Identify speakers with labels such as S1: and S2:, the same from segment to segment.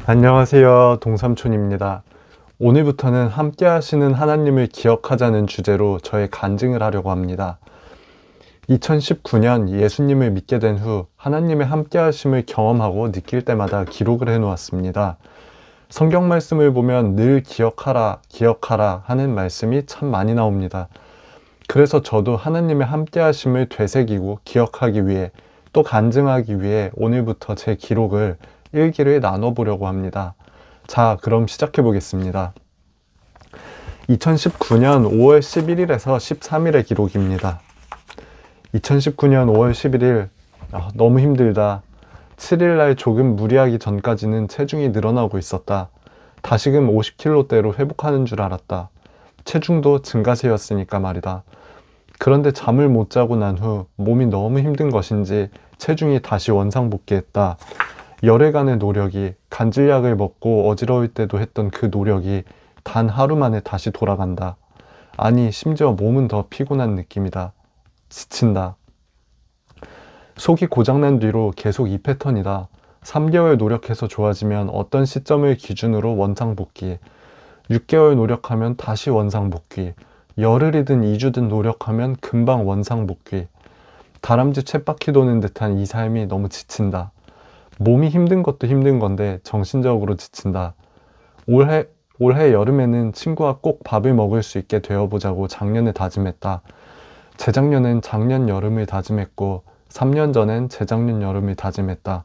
S1: 안녕하세요. 동삼촌입니다. 오늘부터는 함께 하시는 하나님을 기억하자는 주제로 저의 간증을 하려고 합니다. 2019년 예수님을 믿게 된 후 하나님의 함께 하심을 경험하고 느낄 때마다 기록을 해 놓았습니다. 성경 말씀을 보면 늘 기억하라, 기억하라 하는 말씀이 참 많이 나옵니다. 그래서 저도 하나님의 함께 하심을 되새기고 기억하기 위해 또 간증하기 위해 오늘부터 제 기록을 일기를 나눠보려고 합니다. 자, 그럼 시작해 보겠습니다. 2019년 5월 11일에서 13일의 기록입니다. 2019년 5월 11일, 너무 힘들다. 7일날 조금 무리하기 전까지는 체중이 늘어나고 있었다. 다시금 50kg대로 회복하는 줄 알았다. 체중도 증가세였으니까 말이다. 그런데 잠을 못 자고 난 후 몸이 너무 힘든 것인지 체중이 다시 원상복귀했다. 열흘간의 노력이, 간질약을 먹고 어지러울 때도 했던 그 노력이 단 하루 만에 다시 돌아간다. 아니, 심지어 몸은 더 피곤한 느낌이다. 지친다. 속이 고장난 뒤로 계속 이 패턴이다. 3개월 노력해서 좋아지면 어떤 시점을 기준으로 원상복귀, 6개월 노력하면 다시 원상복귀, 열흘이든 2주든 노력하면 금방 원상복귀. 다람쥐 쳇바퀴 도는 듯한 이 삶이 너무 지친다. 몸이 힘든 것도 힘든 건데 정신적으로 지친다. 올해 여름에는 친구와 꼭 밥을 먹을 수 있게 되어보자고 작년에 다짐했다. 재작년엔 작년 여름을 다짐했고 3년 전엔 재작년 여름을 다짐했다.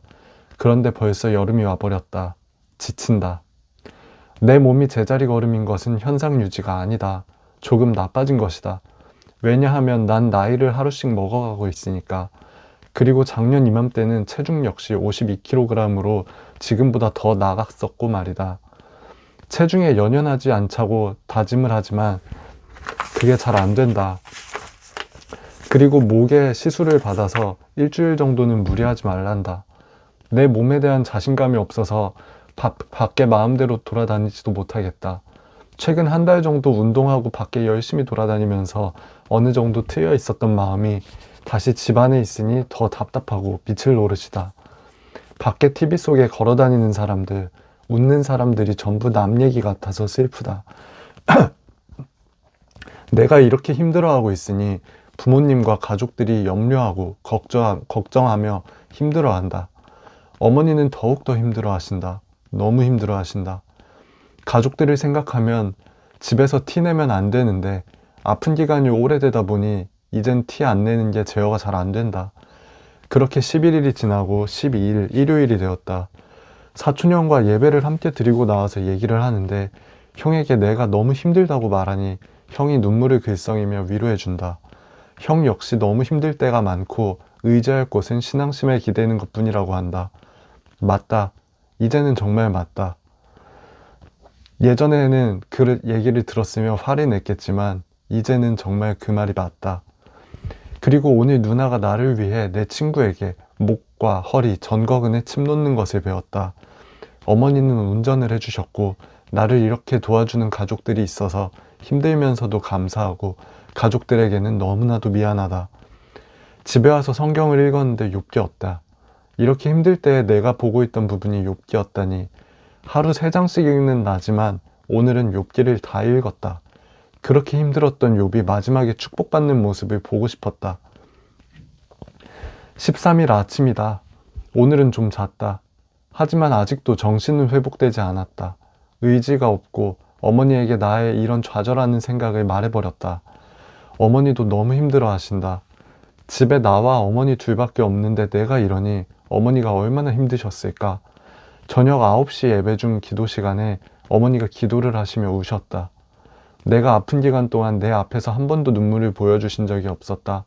S1: 그런데 벌써 여름이 와버렸다. 지친다. 내 몸이 제자리 걸음인 것은 현상 유지가 아니다. 조금 나빠진 것이다. 왜냐하면 난 나이를 하루씩 먹어가고 있으니까. 그리고 작년 이맘때는 체중 역시 52kg으로 지금보다 더 나갔었고 말이다. 체중에 연연하지 않자고 다짐을 하지만 그게 잘 안 된다. 그리고 목에 시술을 받아서 일주일 정도는 무리하지 말란다. 내 몸에 대한 자신감이 없어서 밖에 마음대로 돌아다니지도 못하겠다. 최근 한 달 정도 운동하고 밖에 열심히 돌아다니면서 어느 정도 트여 있었던 마음이 다시 집 안에 있으니 더 답답하고 빛을 노릇이다. 밖에 TV 속에 걸어다니는 사람들, 웃는 사람들이 전부 남 얘기 같아서 슬프다. 내가 이렇게 힘들어하고 있으니 부모님과 가족들이 염려하고 걱정하며 힘들어한다. 어머니는 더욱더 힘들어하신다. 너무 힘들어하신다. 가족들을 생각하면 집에서 티 내면 안 되는데 아픈 기간이 오래되다 보니 이젠 티 안 내는 게 제어가 잘 안 된다. 그렇게 11일이 지나고 12일 일요일이 되었다. 사촌형과 예배를 함께 드리고 나와서 얘기를 하는데 형에게 내가 너무 힘들다고 말하니 형이 눈물을 글썽이며 위로해준다. 형 역시 너무 힘들 때가 많고 의지할 곳은 신앙심에 기대는 것뿐이라고 한다. 맞다. 이제는 정말 맞다. 예전에는 그 얘기를 들었으며 화를 냈겠지만 이제는 정말 그 말이 맞다. 그리고 오늘 누나가 나를 위해 내 친구에게 목과 허리, 전거근에 침 놓는 것을 배웠다. 어머니는 운전을 해주셨고 나를 이렇게 도와주는 가족들이 있어서 힘들면서도 감사하고 가족들에게는 너무나도 미안하다. 집에 와서 성경을 읽었는데 욥기였다. 이렇게 힘들 때 내가 보고 있던 부분이 욥기였다니. 하루 3장씩 읽는 나지만 오늘은 욥기를 다 읽었다. 그렇게 힘들었던 욥이 마지막에 축복받는 모습을 보고 싶었다. 13일 아침이다. 오늘은 좀 잤다. 하지만 아직도 정신은 회복되지 않았다. 의지가 없고 어머니에게 나의 이런 좌절하는 생각을 말해버렸다. 어머니도 너무 힘들어 하신다. 집에 나와 어머니 둘밖에 없는데 내가 이러니 어머니가 얼마나 힘드셨을까. 저녁 9시 예배 중 기도 시간에 어머니가 기도를 하시며 우셨다. 내가 아픈 기간 동안 내 앞에서 한 번도 눈물을 보여주신 적이 없었다.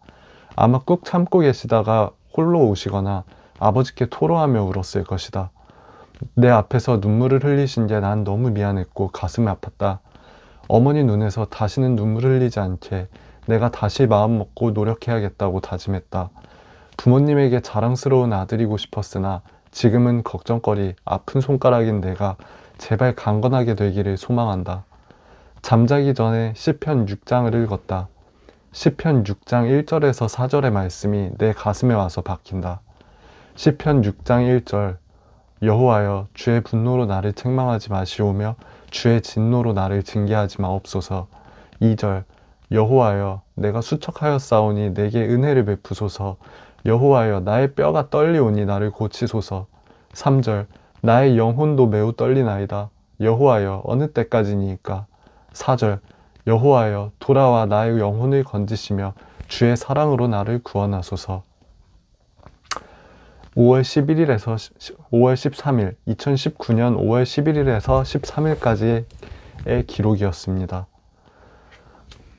S1: 아마 꾹 참고 계시다가 홀로 우시거나 아버지께 토로하며 울었을 것이다. 내 앞에서 눈물을 흘리신 게 난 너무 미안했고 가슴이 아팠다. 어머니 눈에서 다시는 눈물을 흘리지 않게 내가 다시 마음 먹고 노력해야겠다고 다짐했다. 부모님에게 자랑스러운 아들이고 싶었으나 지금은 걱정거리, 아픈 손가락인 내가 제발 강건하게 되기를 소망한다. 잠자기 전에 시편 6장을 읽었다. 시편 6장 1절에서 4절의 말씀이 내 가슴에 와서 박힌다. 시편 6장 1절 여호와여 주의 분노로 나를 책망하지 마시오며 주의 진노로 나를 징계하지 마옵소서. 2절 여호와여 내가 수척하였사오니 내게 은혜를 베푸소서. 여호와여 나의 뼈가 떨리오니 나를 고치소서. 3절 나의 영혼도 매우 떨리나이다. 여호와여 어느 때까지니이까. 4절 여호와여 돌아와 나의 영혼을 건지시며 주의 사랑으로 나를 구원하소서. 5월 13일, 2019년 5월 11일에서 13일까지의 기록이었습니다.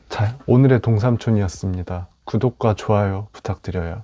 S1: 자, 오늘의 동삼촌이었습니다. 구독과 좋아요 부탁드려요.